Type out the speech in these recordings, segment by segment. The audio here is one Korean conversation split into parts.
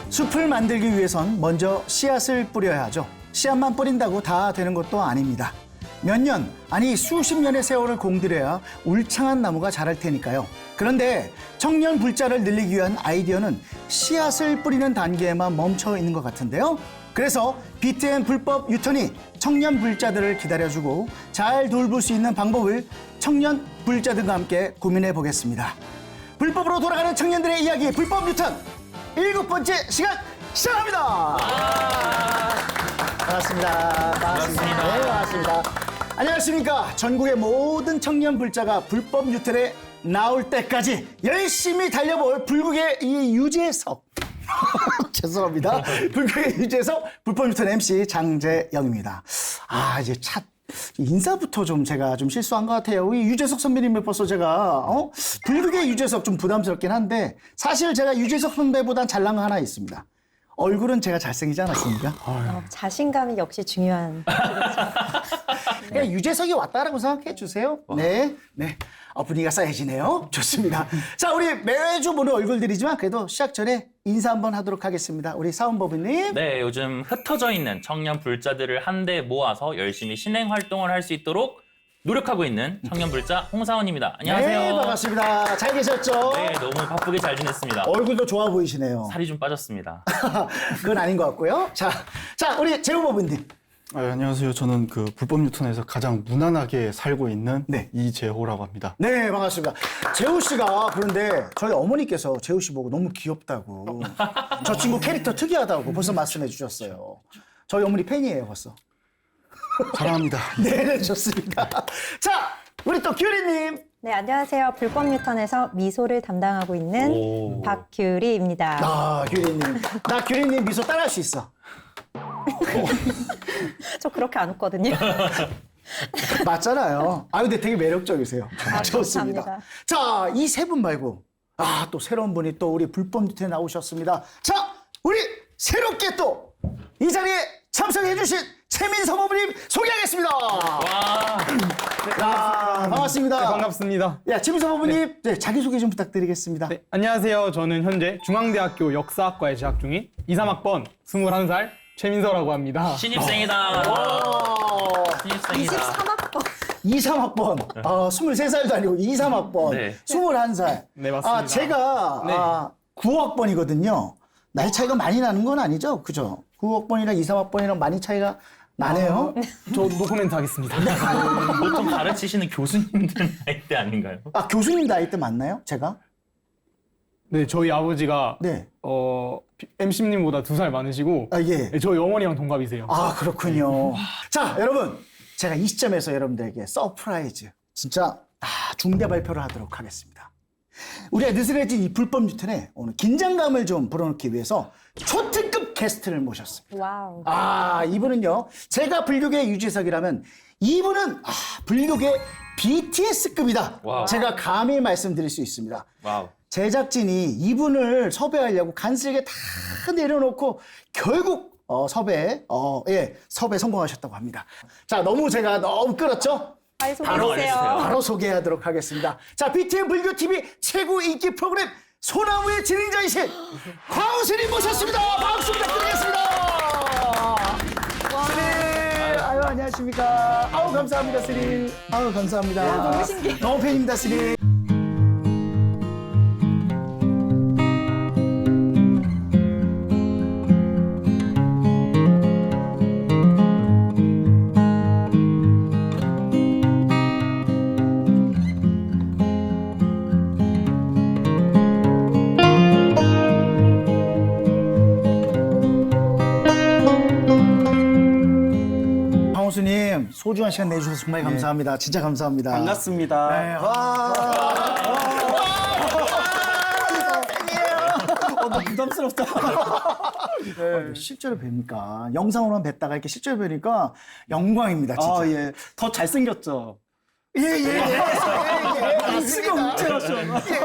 숲을 만들기 위해선 먼저 씨앗을 뿌려야 하죠. 씨앗만 뿌린다고 다 되는 것도 아닙니다. 몇 년, 아니 수십 년의 세월을 공들여야 울창한 나무가 자랄 테니까요. 그런데 청년 불자를 늘리기 위한 아이디어는 씨앗을 뿌리는 단계에만 멈춰 있는 것 같은데요. 그래서 BTN 불법 유턴이 청년 불자들을 기다려주고 잘 돌볼 수 있는 방법을 청년 불자들과 함께 고민해 보겠습니다. 불법으로 돌아가는 청년들의 이야기 불법 유턴 7번째 시간 시작합니다. 반갑습니다. 반갑습니다. 네, 반갑습니다. 안녕하십니까. 전국의 모든 청년 불자가 불법 유턴에 나올 때까지 열심히 달려볼 불국의 이 유재석. 죄송합니다. 불국의 유재석 불법 유턴 MC 장재영입니다. 이제 인사부터 제가 실수한 것 같아요. 이 유재석 선배님을 벌써 제가 불국의 유재석 좀 부담스럽긴 한데 사실 제가 유재석 선배보단 잘난 거 하나 있습니다. 얼굴은 제가 잘생기지 않았습니까? 자신감이 역시 중요한. 그냥 유재석이 왔다라고 생각해 주세요. 네. 분위기가 쌓여지네요. 좋습니다. 자, 우리 매주 보는 얼굴들이지만 그래도 시작 전에 인사 한번 하도록 하겠습니다. 우리 사원법인님. 네, 요즘 흩어져 있는 청년 불자들을 한데 모아서 열심히 신행 활동을 할 수 있도록 노력하고 있는 청년 불자 홍사원입니다. 안녕하세요. 네, 반갑습니다. 잘 계셨죠? 네, 너무 바쁘게 잘 지냈습니다. 얼굴도 좋아 보이시네요. 살이 좀 빠졌습니다. 그건 아닌 것 같고요. 자, 우리 재호법인님. 안녕하세요. 저는 그 불법 유턴에서 가장 무난하게 살고 있는 네. 이재호라고 합니다. 네, 반갑습니다. 재호 씨가 그런데 저희 어머니께서 재호 씨 보고 너무 귀엽다고 저 친구 캐릭터 특이하다고 벌써 말씀해 주셨어요. 저희 어머니 팬이에요, 벌써. 사랑합니다. 네, 좋습니다. 자, 우리 또 규리님. 네, 안녕하세요. 불법 유턴에서 미소를 담당하고 있는 박규리입니다. 규리님. 나 규리님 미소 따라할 수 있어. 저 그렇게 안 웃거든요. 맞잖아요. 근데 되게 매력적이세요. 좋습니다. 감사합니다. 자, 이 세 분 말고 또 새로운 분이 또 우리 불법 유턴에 나오셨습니다. 자, 우리 새롭게 또 이 자리에 참석해 주신 최민성 어머님 소개하겠습니다. 와, 반갑습니다. 네, 반갑습니다. 최민성 어머님, 자기소개 좀 부탁드리겠습니다. 네, 안녕하세요. 저는 현재 중앙대학교 역사학과에 재학 중인 23학번 21살 최민서라고 합니다. 신입생이다. 신입생이다. 23학번. 23학번. 23살도 아니고 23학번. 네. 21살. 네, 맞습니다. 제가 네. 9학번이거든요. 나이 차이가 많이 나는 건 아니죠? 그죠? 9학번이랑 23학번이랑 많이 차이가 나네요. 저 노코멘트 하겠습니다. 보통 가르치시는 교수님들 나이대 아닌가요? 교수님 나이 때 맞나요? 제가? 네, 저희 아버지가 네. MC님보다 2살 많으시고 예. 네, 저희 어머니랑 동갑이세요. 그렇군요. 자, 여러분. 제가 이 시점에서 여러분들에게 서프라이즈, 진짜 중대 발표를 하도록 하겠습니다. 우리가 느슨해진 이 불법 유턴에 오늘 긴장감을 좀 불어넣기 위해서 초특급 게스트를 모셨습니다. 와우. 이분은요, 제가 불교계 유재석이라면 이분은 불교계 BTS급이다. 와우. 제가 감히 말씀드릴 수 있습니다. 와우. 제작진이 이분을 섭외하려고 간슬게 다 내려놓고 결국 섭외 성공하셨다고 합니다. 자, 제가 너무 끌었죠? 빨리 바로 소개해주세요. 알려주세요. 바로 소개하도록 하겠습니다. 자, BTN 불교TV 최고 인기 프로그램 소나무의 진행자이신 광우스님 모셨습니다. 박수 부탁드리겠습니다. 스님, 안녕하십니까. 감사합니다, 스님. 감사합니다. 너무 신기해요. 너무 팬입니다, 스님. 광우스님, 소중한 시간 내주셔서 정말 감사합니다. 진짜 감사합니다. 반갑습니다. 네, 너무 부담스럽다. 실제로 뵈니까 영상으로만 뵀다가 이렇게 실제로 뵈니까 영광입니다, 진짜. 예. 더 잘생겼죠? 맞습니다.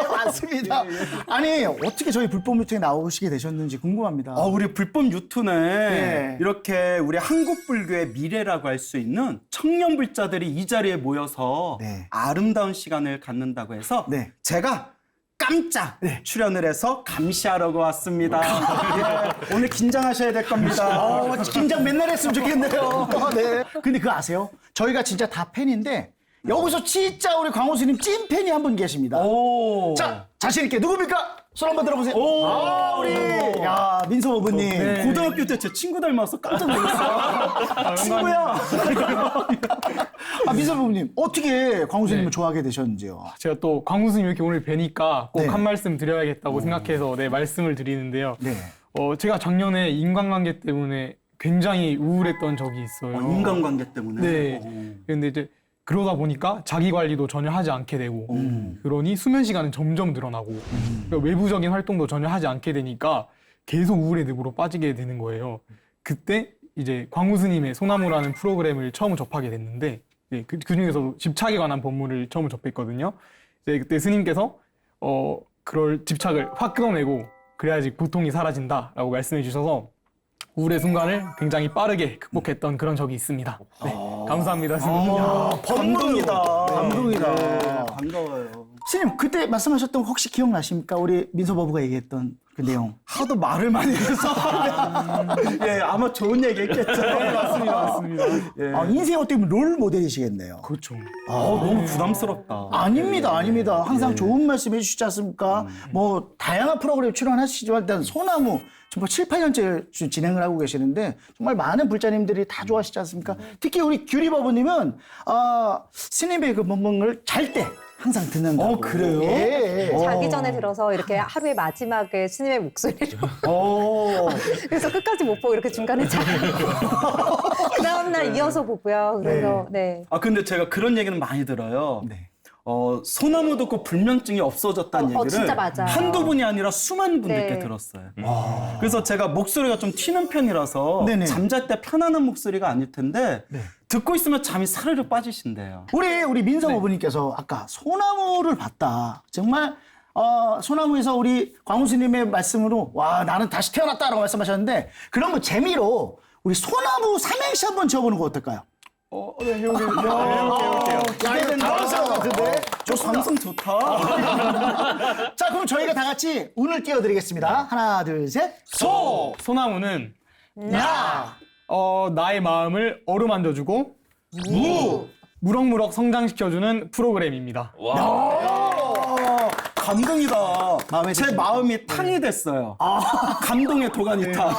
맞습니다. 아니, 어떻게 저희 불법 유튜브에 나오시게 되셨는지 궁금합니다. 우리 불법 유튜는 네. 이렇게 우리 한국 불교의 미래라고 할 수 있는 청년 불자들이 이 자리에 모여서 네. 아름다운 시간을 갖는다고 해서 네. 제가 깜짝 출연을 해서 감시하려고 왔습니다. 예, 오늘 긴장하셔야 될 겁니다. 긴장 맨날 했으면 좋겠네요. 네. 근데 그거 아세요? 저희가 진짜 다 팬인데 여기서 진짜 우리 광호수님 찐팬이 한 분 계십니다. 오. 자, 자신 있게 누굽니까? 손 한번 들어보세요. 우리 민서 어부님. 고등학교 때 제 친구 닮아서 깜짝 놀랐어요. 친구야. 민서 어부님 어떻게 광호수님을 좋아하게 되셨는지요? 제가 또 광우스님 이렇게 오늘 뵈니까 꼭 네. 한 말씀 드려야겠다고 생각해서 말씀을 드리는데요. 네. 제가 작년에 인간관계 때문에 굉장히 우울했던 적이 있어요. 인간관계 때문에. 네. 근데 이제 그러다 보니까 자기 관리도 전혀 하지 않게 되고 그러니 수면 시간은 점점 늘어나고 그러니까 외부적인 활동도 전혀 하지 않게 되니까 계속 우울의 늪으로 빠지게 되는 거예요. 그때 이제 광우스님의 소나무라는 프로그램을 처음 접하게 됐는데 그 중에서도 집착에 관한 법문을 처음 접했거든요. 이제 그때 스님께서 그럴 집착을 확 끊어내고 그래야지 고통이 사라진다라고 말씀해 주셔서 우울의 순간을 굉장히 빠르게 극복했던 그런 적이 있습니다. 네, 감사합니다, 스님. 감동이다. 감동이다. 네, 반가워요. 스님 그때 말씀하셨던 거 혹시 기억나십니까? 우리 민서 어부가 얘기했던 그 내용. 하도 말을 많이 해서. 예, 아마 좋은 얘기 했겠죠. 맞습니다. 예. 인생 어떻게 보면 롤 모델이시겠네요. 그렇죠. 너무 부담스럽다. 아닙니다, 아닙니다. 항상 좋은 말씀 해주시지 않습니까? 뭐 다양한 프로그램 출연하시지만 일단 소나무 정말 7, 8년째 진행을 하고 계시는데 정말 많은 불자님들이 다 좋아하시지 않습니까? 특히 우리 규리버부님은 스님의 그 법문을 잘 때 항상 듣는다고. 그래요? 예. 자기 전에 들어서 이렇게 하루의 마지막에 스님의 목소리로 그래서 끝까지 못 보고 이렇게 중간에 자고 그 다음날 이어서 보고요. 그래서 네. 근데 제가 그런 얘기는 많이 들어요. 네. 소나무 듣고 불면증이 없어졌다는 얘기를 진짜 맞아요. 한두 분이 아니라 수많은 분들께 네. 들었어요. 그래서 제가 목소리가 좀 튀는 편이라서 네네. 잠잘 때 편안한 목소리가 아닐 텐데 네. 듣고 있으면 잠이 사르르 빠지신대요. 우리 민서 어부님께서 아까 소나무를 봤다. 정말 소나무에서 우리 광우스님의 말씀으로 와 나는 다시 태어났다라고 말씀하셨는데 그런 거 재미로 우리 소나무 삼행시 한번 지어보는 거 어떨까요? 네, 해볼게요. 기대된다. 같은데. 저 방송 좋다. 자, 그럼 저희가 다 같이 운을 띄워드리겠습니다. 하나, 둘, 셋. 소나무는 야! 나의 마음을 어루만져주고 무럭무럭 성장시켜주는 프로그램입니다. 감동이다. 마음에 제 드십니까? 마음이 탕이 됐어요. 감동의 도가니 탕.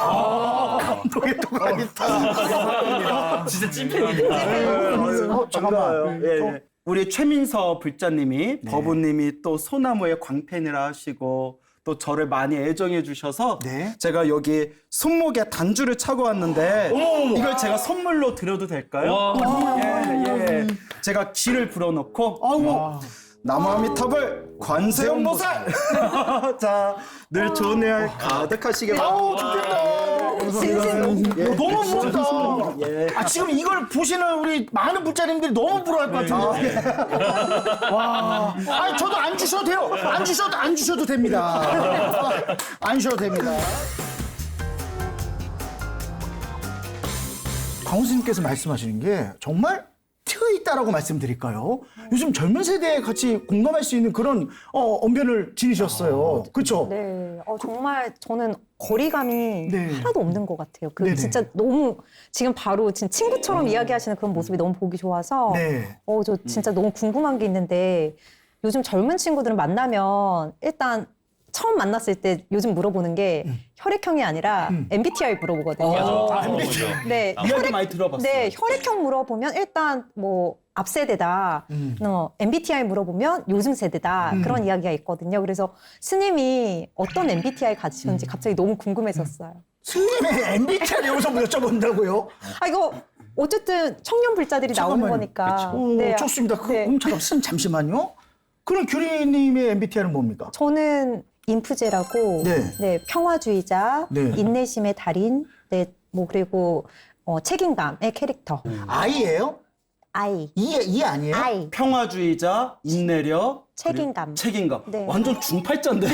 감동의 도가니타. 진짜 찐팬이다. 잠깐만. 예. 우리 최민서 불자님이 버부님이 또 소나무의 광팬이라 하시고 또 저를 많이 애정해 주셔서 네. 제가 여기 손목에 단주를 차고 왔는데 이걸 제가 선물로 드려도 될까요? 예. 제가 기를 불어넣고 나무아미탑을 관세음보살 자, 늘 좋은 일 가득하시게 바랍니다. 너무 부럽다. 예. 지금 이걸 보시는 우리 많은 불자님들이 너무 부러워할 것 같은데. 와. 저도 안 주셔도 돼요. 안 주셔도 됩니다. 안 주셔도 됩니다. 강호스님께서 말씀하시는 게 정말 트여있다라고 말씀드릴까요? 요즘 젊은 세대에 같이 공감할 수 있는 그런 언변을 지니셨어요. 그렇죠? 네. 정말 저는 거리감이 네. 하나도 없는 것 같아요. 네네. 진짜 너무 지금 바로 지금 친구처럼 이야기하시는 그런 모습이 너무 보기 좋아서 네. 저 진짜 너무 궁금한 게 있는데 요즘 젊은 친구들은 만나면 일단 처음 만났을 때 요즘 물어보는 게 혈액형이 아니라 MBTI 물어보거든요. 네, 이야기 많이 들어봤어요. 네, 혈액형 물어보면 일단 뭐 앞세대다. MBTI 물어보면 요즘 세대다. 그런 이야기가 있거든요. 그래서 스님이 어떤 MBTI 가지셨는지 갑자기 너무 궁금했었어요. 스님의 MBTI를 여기서 여쭤본다고요? 이거 어쨌든 청년 불자들이 나오는 잠깐만요. 거니까. 오, 좋습니다. 네. 그럼 잠시만요. 그럼 규리님의 MBTI는 뭡니까? 저는 인프제라고 네. 평화주의자, 네. 인내심의 달인, 뭐 그리고 책임감의 캐릭터. I예요? I. 이 아니에요? I. 평화주의자, 인내력, 책임감. 그리고 책임감. 네. 완전 중팔자인데.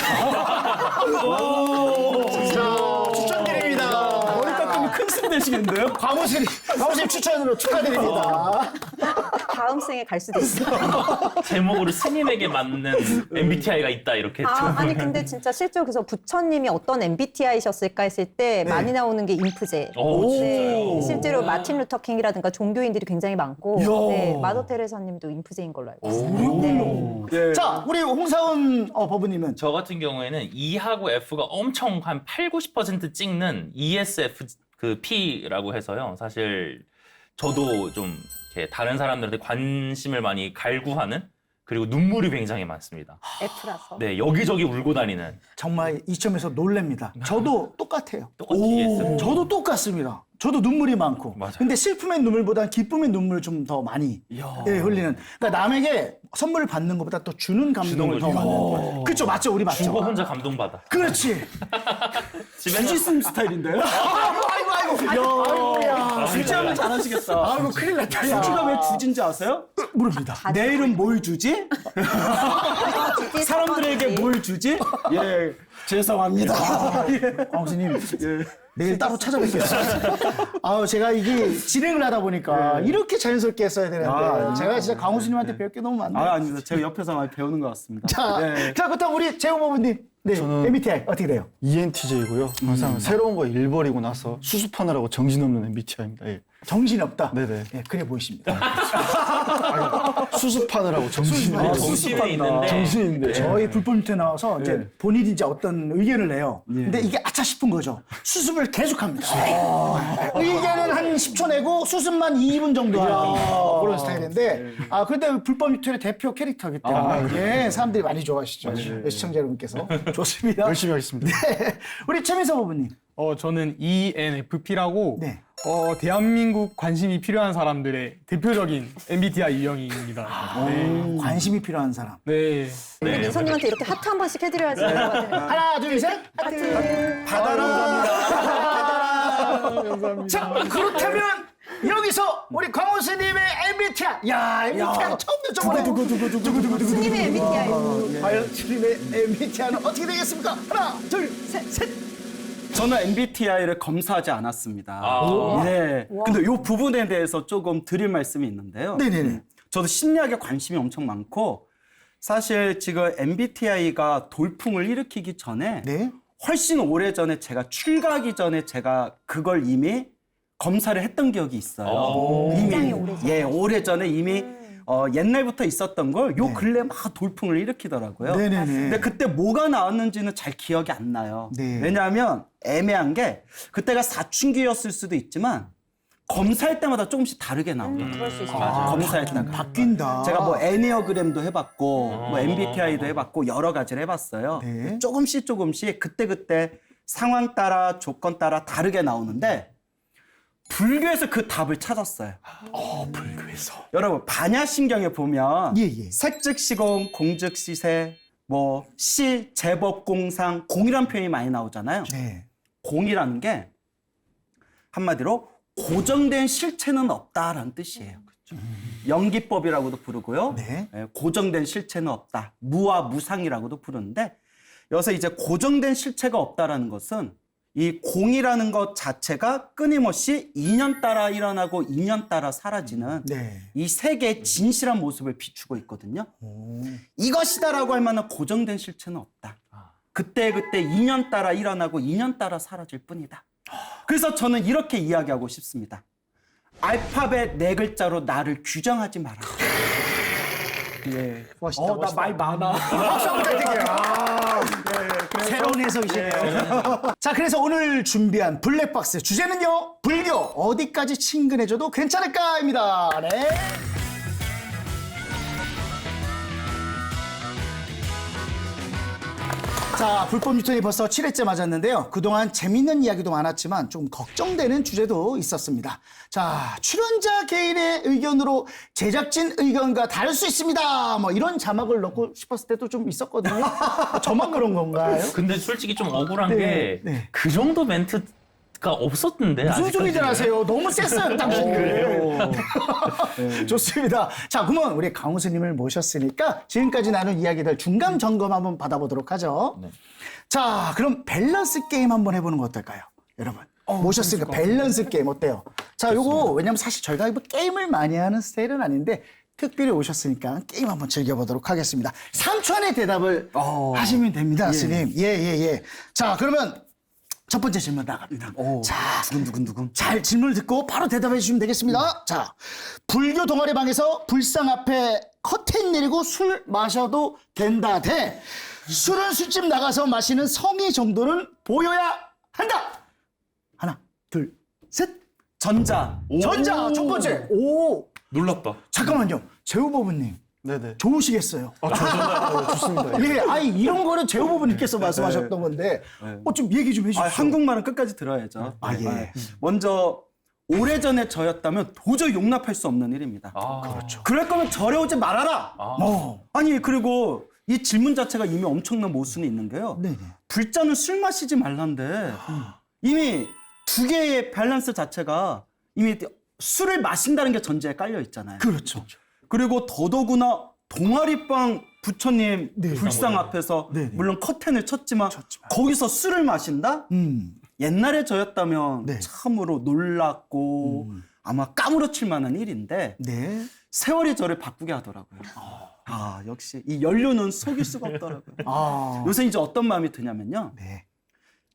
추천드립니다. 머리 깎으면 큰 스님 되시겠는데요? 광호스님 추천으로 축하드립니다. 다음 생에 갈 수도 있어요. 제목으로 스님에게 맞는 MBTI가 있다 이렇게. 아니 근데 진짜 실제로 그래서 부처님이 어떤 MBTI셨을까 했을 때 많이 나오는 게 인프제. 오, 네, 실제로 마틴 루터 킹이라든가 종교인들이 굉장히 많고 네, 마더 테레사님도 인프제인 걸로 알고 있어요. 네. 예. 자, 우리 홍사원 법원님은 저 같은 경우에는 E하고 F가 엄청 한 8, 90% 찍는 ESF 그 P라고 해서요. 사실 저도 좀 이렇게 다른 사람들한테 관심을 많이 갈구하는 그리고 눈물이 굉장히 많습니다. F라서. 네, 여기저기 울고 다니는 정말 이 점에서 놀랍니다. 저도 똑같아요. 똑같이 ESF. 저도 똑같습니다. 저도 눈물이 많고. 맞아요. 근데 슬픔의 눈물보다 기쁨의 눈물을 좀 더 많이 흘리는. 그러니까 남에게 선물을 받는 것보다 또 주는 감동을 더 받는. 그렇죠, 맞죠, 우리 맞죠. 주고 혼자 감동받아. 그렇지. 집에서 주지슨 스타일인데요? 아이고야. 주지하면 잘하시겠다. 아이고 큰일 났다. 야. 주지가 왜 주진지 아세요? 모릅니다. 내일은 뭘 주지? 사람들에게 뭘 주지? 예, 죄송합니다. 강수님 내일 따로 찾아뵙겠습니다. 제가 이게 진행을 하다 보니까 이렇게 자연스럽게 했어야 되는데 제가 진짜 강우수님한테 배울 게 너무 많네요. 아닙니다. 제가 옆에서 많이 배우는 것 같습니다. 자, 네. 자, 그렇다면 우리 재호법원님, 네, 저는- MBTI 어떻게 돼요? ENTJ고요. 항상 새로운 거 잃어버리고 나서 수습하느라고 정신없는 MBTI입니다. 예. 정신이 없다. 네네. 네, 그래 보이십니다. 수습하느라고 정신이 네, 없어요. 정신에 있는데 정신인데. 저희 불법 밑에 나와서 이제 본인이 이제 어떤 의견을 내요. 근데 이게 아차 싶은 거죠. 수습을 계속합니다. 의견은 한 10초 내고 수습만 2분 정도 하는 그런 스타일인데 그런데 불법 유튜브의 대표 캐릭터이기 때문에 예, 사람들이 많이 좋아하시죠. 예, 시청자 여러분께서. 좋습니다. 열심히 하겠습니다. 네. 우리 최민서 법원님. 저는 ENFP라고 네. 대한민국 관심이 필요한 사람들의 대표적인 MBTI 유형입니다. 네. 관심이 필요한 사람. 네. 우리 민서님한테 이렇게 하트 한 번씩 해드려야지. 하나, 둘, 셋. 하트. 받아라. 자, 그렇다면 여기서 우리 강호수님의 MBTI. 야, MBTI 처음 여쭤보네. 스님의 MBTI. 과연 스님의 MBTI는 어떻게 되겠습니까? 하나, 둘, 셋. 저는 MBTI를 검사하지 않았습니다. 네. 근데 이 부분에 대해서 조금 드릴 말씀이 있는데요. 네네네. 저도 심리학에 관심이 엄청 많고 사실 지금 MBTI가 돌풍을 일으키기 전에 네. 훨씬 오래전에 제가 출가하기 전에 제가 그걸 이미 검사를 했던 기억이 있어요. 굉장히 오래전에. 예, 오래전에 이미 옛날부터 있었던 걸 요 근래 막 돌풍을 일으키더라고요. 네네네. 근데 그때 뭐가 나왔는지는 잘 기억이 안 나요. 네. 왜냐하면 애매한 게 그때가 사춘기였을 수도 있지만 검사할 때마다 조금씩 다르게 나오더라고요. 그럴 수 있어요. 검사할 때가. 바뀐다. 제가 뭐 애니어그램도 해봤고 뭐 MBTI도 해봤고 여러 가지를 해봤어요. 네. 조금씩 그때 상황 따라 조건 따라 다르게 나오는데 불교에서 그 답을 찾았어요. 불교에서. 여러분 반야신경에 보면 예, 예. 색즉시공, 공즉시세, 뭐 시, 제법, 공상, 공이란 표현이 많이 나오잖아요. 네. 공이라는 게 한마디로 고정된 실체는 없다라는 뜻이에요. 연기법이라고도 부르고요. 네. 예, 고정된 실체는 없다. 무와 무상이라고도 부르는데 여기서 이제 고정된 실체가 없다라는 것은 이 공이라는 것 자체가 끊임없이 인연 따라 일어나고 인연 따라 사라지는 네. 이 세계의 진실한 모습을 비추고 있거든요. 이것이다라고 할 만한 고정된 실체는 없다. 그때그때 인연 따라 일어나고 인연 따라 사라질 뿐이다. 그래서 저는 이렇게 이야기하고 싶습니다. 알파벳 4글자로 나를 규정하지 마라. 예. 멋있다, 나 말 많아. 박수 한번 부탁드릴게요. 새로운 해석이시네요. 자, 그래서 오늘 준비한 블랙박스 주제는요. 불교 어디까지 친근해져도 괜찮을까입니다. 네. 자, 불법 유턴이 벌써 7회째 맞았는데요. 그동안 재밌는 이야기도 많았지만 좀 걱정되는 주제도 있었습니다. 자, 출연자 개인의 의견으로 제작진 의견과 다를 수 있습니다. 뭐 이런 자막을 넣고 싶었을 때도 좀 있었거든요. 저만 그런 건가요? 근데 솔직히 좀 억울한 네, 게 네. 그 정도 멘트가 없었는데 무슨 아직까지는. 소리들 하세요? 너무 셌어요, 당신들. 좋습니다. 자, 그러면 우리 강우수님을 모셨으니까 지금까지 나눈 이야기들 중간 점검 한번 받아보도록 하죠. 자, 그럼 밸런스 게임 한번 해보는 거 어떨까요? 여러분. 모셨으니까 밸런스 게임 어때요? 자, 요거 왜냐면 사실 저희가 뭐 게임을 많이 하는 스타일은 아닌데 특별히 오셨으니까 게임 한번 즐겨보도록 하겠습니다. 3초 안에 대답을 하시면 됩니다, 스님. 예. 자, 그러면 첫 번째 질문 나갑니다. 자, 두근두근. 잘 질문을 듣고 바로 대답해 주시면 되겠습니다. 자, 불교 동아리 방에서 불상 앞에 커튼 내리고 술 마셔도 된다 대 술은 술집 나가서 마시는 성의 정도는 보여야 한다. 하나, 둘, 셋. 전자. 전자 첫 번째. 오, 놀랍다. 잠깐만요. 재우보부님 네네. 좋으시겠어요. 좋습니다. 예, 아니 이런 거는 재우보부님께서 말씀하셨던 건데 좀 얘기 좀 해주시죠. 한국말은 끝까지 들어야죠. 예. 먼저 오래전에 저였다면 도저히 용납할 수 없는 일입니다. 그렇죠. 그럴 거면 절에 오지 말아라. 아니 그리고 이 질문 자체가 이미 엄청난 모순이 있는 게요. 네네. 불자는 술 마시지 말란데 이미 두 개의 밸런스 자체가 이미 술을 마신다는 게 전제에 깔려 있잖아요. 그렇죠. 그리고 더더구나 동아리방 부처님 네. 불상 앞에서 네. 물론 커튼을 쳤지만 거기서 술을 마신다? 옛날에 저였다면 네. 참으로 놀랐고 아마 까무러칠 만한 일인데 네. 세월이 저를 바꾸게 하더라고요. 역시 이 연륜은 속일 수가 없더라고요. 요새 이제 어떤 마음이 드냐면요. 네.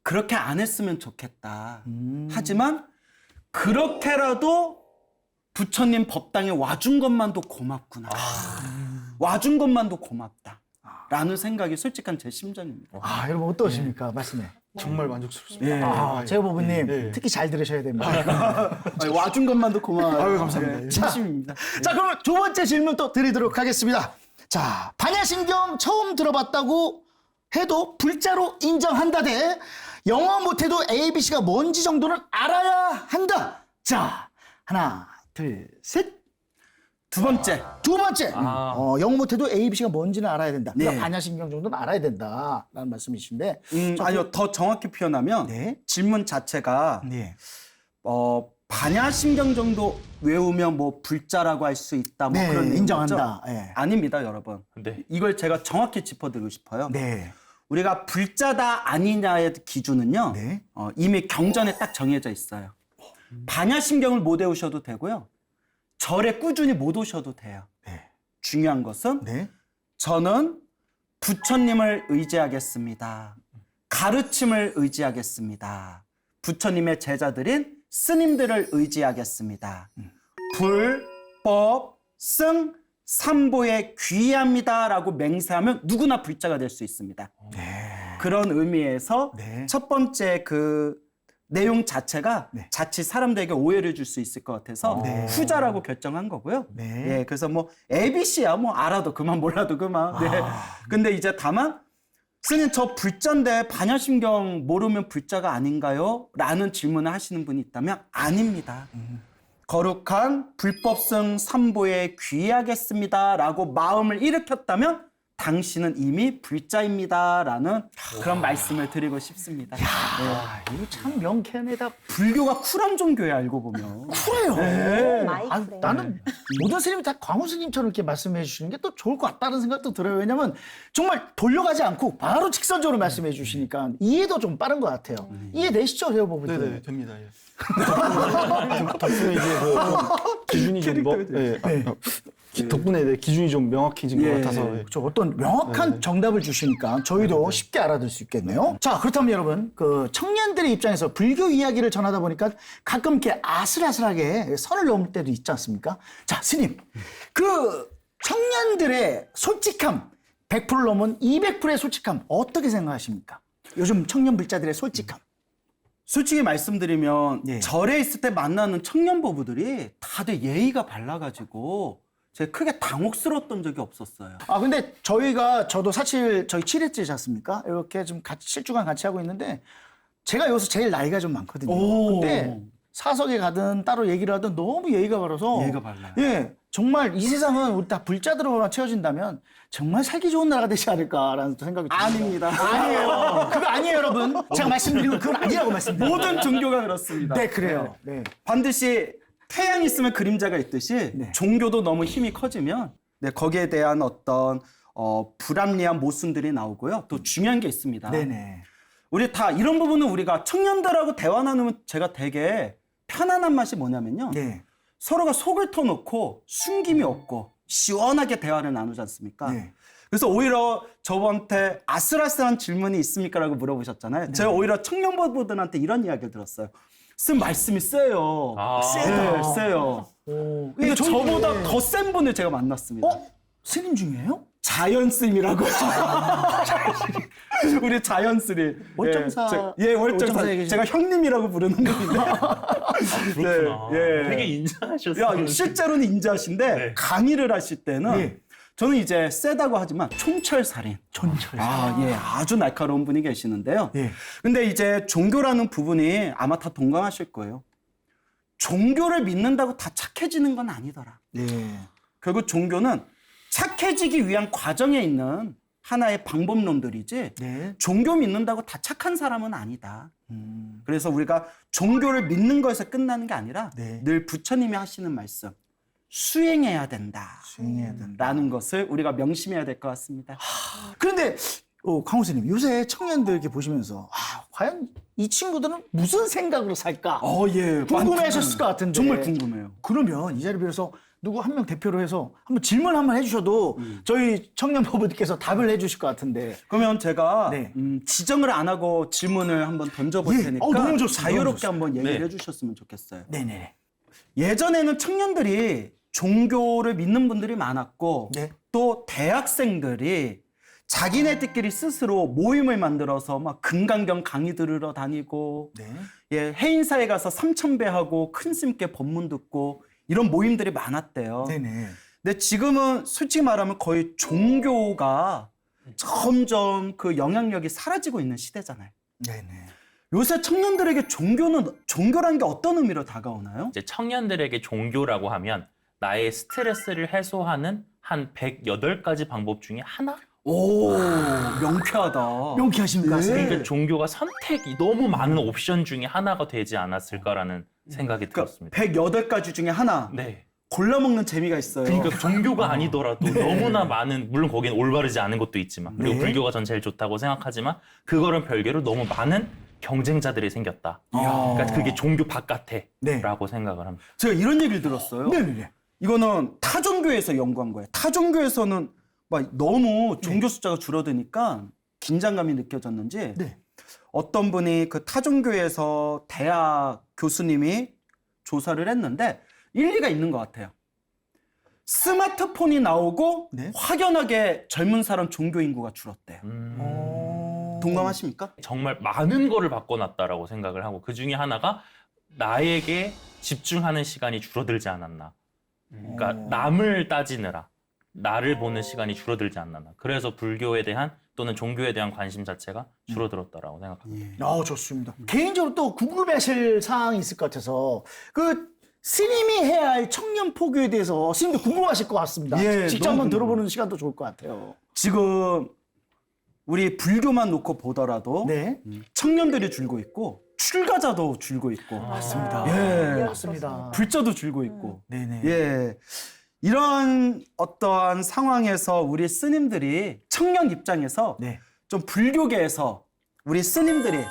그렇게 안 했으면 좋겠다. 하지만 그렇게라도 부처님 법당에 와준 것만도 고맙구나. 와준 것만도 고맙다. 라는 생각이 솔직한 제 심정입니다. 여러분 어떠십니까? 말씀해. 정말 만족스럽습니다. 재우보부님 예. 특히 잘 들으셔야 됩니다. 와준 것만도 고마워요. 아유, 감사합니다. 네, 진심입니다. 자, 그러면 두 번째 질문 또 드리도록 하겠습니다. 자, 반야심경 처음 들어봤다고 해도 불자로 인정한다 대 영어 못해도 ABC가 뭔지 정도는 알아야 한다. 자, 하나, 둘, 셋. 두 번째. 두 번째. 영어 못해도 ABC가 뭔지는 알아야 된다. 네. 그러니까 반야심경 정도는 알아야 된다라는 말씀이신데. 아니요, 더 정확히 표현하면 네. 질문 자체가 네. 반야심경 정도 외우면 뭐 불자라고 할 수 있다. 뭐 네, 그런 내용 인정한다. 거죠? 예. 아닙니다, 여러분. 네. 이걸 제가 정확히 짚어드리고 싶어요. 네. 우리가 불자다 아니냐의 기준은요. 네. 이미 경전에 딱 정해져 있어요. 반야심경을 못 외우셔도 되고요. 절에 꾸준히 못 오셔도 돼요. 네. 중요한 것은 네. 저는 부처님을 의지하겠습니다. 가르침을 의지하겠습니다. 부처님의 제자들인 스님들을 의지하겠습니다. 불, 법, 승, 삼보에 귀의합니다라고 맹세하면 누구나 불자가 될 수 있습니다. 그런 의미에서 네. 첫 번째 그 내용 자체가 네. 자칫 사람들에게 오해를 줄 수 있을 것 같아서 네. 후자라고 결정한 거고요. 네. 예, 그래서 뭐 ABC야 뭐 알아도 그만 몰라도 그만. 네. 근데 이제 다만 스님 저 불자인데 반야심경 모르면 불자가 아닌가요? 라는 질문을 하시는 분이 있다면 아닙니다. 거룩한 불법성 삼보에 귀의하겠습니다.라고 마음을 일으켰다면 당신은 이미 불자입니다라는 그런 말씀을 드리고 싶습니다. 이거 참 명쾌하다. 불교가 쿨한 종교야 알고 보면. 쿨해요. 마이 아, 그래. 나는 모든 스님이 다 광우 스님처럼 이렇게 말씀해 주시는 게 또 좋을 것 같다는 생각도 들어요. 왜냐면 정말 돌려가지 않고 바로 직선적으로 말씀해 주시니까 이해도 좀 빠른 것 같아요. 이해되시죠, 회원부분? 네네, 됩니다. 예. 덕분에 이제 기준이 좀 덕분에 기준이 좀 명확해진 것 같아서. 예. 그렇죠. 어떤 명확한 정답을 주시니까 저희도 쉽게 알아들 수 있겠네요. 자, 그렇다면 여러분, 그 청년들의 입장에서 불교 이야기를 전하다 보니까 가끔 이렇게 아슬아슬하게 선을 넘을 때도 있지 않습니까? 자, 스님, 그 청년들의 솔직함, 100% 넘은 200%의 솔직함 어떻게 생각하십니까? 요즘 청년 불자들의 솔직함. 솔직히 말씀드리면 예. 절에 있을 때 만나는 청년 부부들이 다들 예의가 발라가지고 제가 크게 당혹스러웠던 적이 없었어요. 근데 저도 사실 저희 7회째지 않습니까? 이렇게 좀 같이 실주간 같이 하고 있는데 제가 여기서 제일 나이가 좀 많거든요. 오. 근데 사석에 가든 따로 얘기를 하든 너무 예의가 바라서 예의가 발라요. 예, 정말 이 세상은 우리 다 불자들로만 채워진다면 정말 살기 좋은 나라가 되지 않을까라는 생각이 듭니다. 아닙니다. 아니에요. 그거 아니에요, 여러분. 제가 말씀드리고 그건 아니라고 말씀드립니다. 모든 종교가 그렇습니다. 네, 그래요. 네. 반드시 태양이 있으면 그림자가 있듯이 네. 종교도 너무 힘이 커지면 거기에 대한 어떤 불합리한 모순들이 나오고요. 또 중요한 게 있습니다. 네네. 우리 다 이런 부분은 우리가 청년들하고 대화 나누면 제가 되게 편안한 맛이 뭐냐면요. 네. 서로가 속을 터놓고 숨김이 없고 시원하게 대화를 나누지 않습니까? 네. 그래서 오히려 저한테 아슬아슬한 질문이 있습니까? 라고 물어보셨잖아요. 제가 오히려 청년부들한테 이런 이야기를 들었어요. 쓴 말씀이 세요. 아. 네, 세요. 근데 저보다 더 센 분을 제가 만났습니다. 스님 중이에요? 자연스님이라고. 우리 자연스님. 월정사. 월정사. 월정사에 계신- 제가 형님이라고 부르는 분인데. 그렇구나. 예. 되게 인자하셨어요. 야, 실제로는 인자하신데 네. 강의를 하실 때는 예. 저는 이제 세다고 하지만 촌철살인. 아주 날카로운 분이 계시는데요. 예. 근데 이제 종교라는 부분이 아마 다 동감하실 거예요. 종교를 믿는다고 다 착해지는 건 아니더라. 예. 결국 종교는 착해지기 위한 과정에 있는 하나의 방법론들이지 네. 종교 믿는다고 다 착한 사람은 아니다. 그래서 우리가 종교를 믿는 거에서 끝나는 게 아니라 네. 늘 부처님이 하시는 말씀 수행해야 된다. 수행해야 된다. 라는 것을 우리가 명심해야 될 것 같습니다. 그런데 강호 스님 요새 청년들 이렇게 보시면서 과연 이 친구들은 무슨 생각으로 살까? 예. 궁금해하셨을 것 같은데. 정말 궁금해요. 그러면 이 자리 빌어서 누구 한 명 대표로 해서 한번 질문 한번 해주셔도 저희 청년부부께서 답을 해주실 것 같은데. 그러면 제가 네. 지정을 안 하고 질문을 한번 던져볼 예. 테니까 너무 좋습니다. 자유롭게 너무 좋습니다. 한번 얘기를 네. 해주셨으면 좋겠어요. 네네. 예전에는 청년들이 종교를 믿는 분들이 많았고 네. 또 대학생들이 자기네들끼리 스스로 모임을 만들어서 막 금강경 강의 들으러 다니고 네. 해인사에 가서 삼천배하고 큰 스님께 법문 듣고 이런 모임들이 많았대요. 네네. 근데 지금은 솔직히 말하면 거의 종교가 점점 그 영향력이 사라지고 있는 시대잖아요. 네네. 요새 청년들에게 종교라는 게 어떤 의미로 다가오나요? 이제 청년들에게 종교라고 하면 나의 스트레스를 해소하는 한 108가지 방법 중에 하나? 오, 명쾌하다. 명쾌하십니까? 네. 스님? 그러니까 종교가 선택이 너무 많은 옵션 중에 하나가 되지 않았을까라는 생각이 들었습니다. 108가지 중에 하나. 네. 골라먹는 재미가 있어요. 그러니까 종교가 아니더라도 너무나 많은, 물론 거기는 올바르지 않은 것도 있지만, 그리고 네. 불교가 전 제일 좋다고 생각하지만 그거는 별개로 너무 많은 경쟁자들이 생겼다. 그러니까 그게 종교 바깥에 네. 라고 생각을 합니다. 제가 이런 얘기를 들었어요. 네네네. 이거는 타 종교에서 연구한 거예요. 타 종교에서는 막 너무 종교 숫자가 줄어드니까 긴장감이 느껴졌는지 네. 어떤 분이 그 타 종교에서 대학 교수님이 조사를 했는데 일리가 있는 것 같아요. 스마트폰이 나오고 네. 확연하게 젊은 사람 종교 인구가 줄었대요. 동감하십니까? 정말 많은 거를 바꿔놨다라고 생각을 하고, 그 중에 하나가 나에게 집중하는 시간이 줄어들지 않았나. 그러니까 남을 따지느라 나를 보는 시간이 줄어들지 않았나. 그래서 불교에 대한 또는 종교에 대한 관심 자체가 줄어들었다라고 생각합니다. 좋습니다. 개인적으로 또 궁금해하실 사항이 있을 것 같아서 그 스님이 해야 할 청년 포교에 대해서 스님도 궁금하실 것 같습니다. 예, 직접 너무 한번 궁금해요. 들어보는 시간도 좋을 것 같아요. 지금 우리 불교만 놓고 보더라도 네. 청년들이 줄고 있고 출가자도 줄고 있고 맞습니다. 예. 맞습니다. 불자도 줄고 있고 네네. 예. 이런 어떠한 상황에서 우리 스님들이 청년 입장에서 네. 좀 불교계에서 우리 스님들이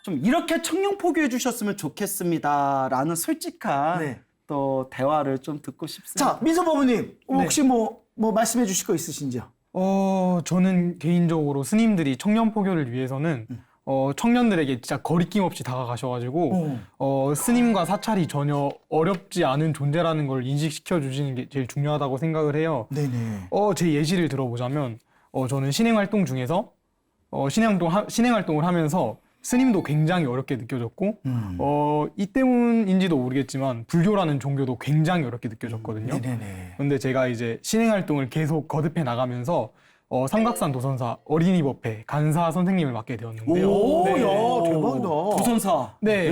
좀 이렇게 청년 포교해 주셨으면 좋겠습니다라는 솔직한 네. 또 대화를 좀 듣고 싶습니다. 자, 민서 법무님 혹시 뭐 말씀해 주실 거 있으신지요? 저는 개인적으로 스님들이 청년 포교를 위해서는 청년들에게 진짜 거리낌 없이 다가가셔가지고 스님과 사찰이 전혀 어렵지 않은 존재라는 걸 인식시켜 주시는 게 제일 중요하다고 생각을 해요. 네네. 제 예시를 들어보자면 저는 신행 활동 중에서 신행 활동을 하면서 스님도 굉장히 어렵게 느껴졌고 이 때문인지도 모르겠지만 불교라는 종교도 굉장히 어렵게 느껴졌거든요. 네네네. 근데 제가 이제 신행 활동을 계속 거듭해 나가면서 삼각산 도선사 어린이법회 간사 선생님을 맡게 되었는데요. 오, 네. 야, 대박이다. 부선사. 네.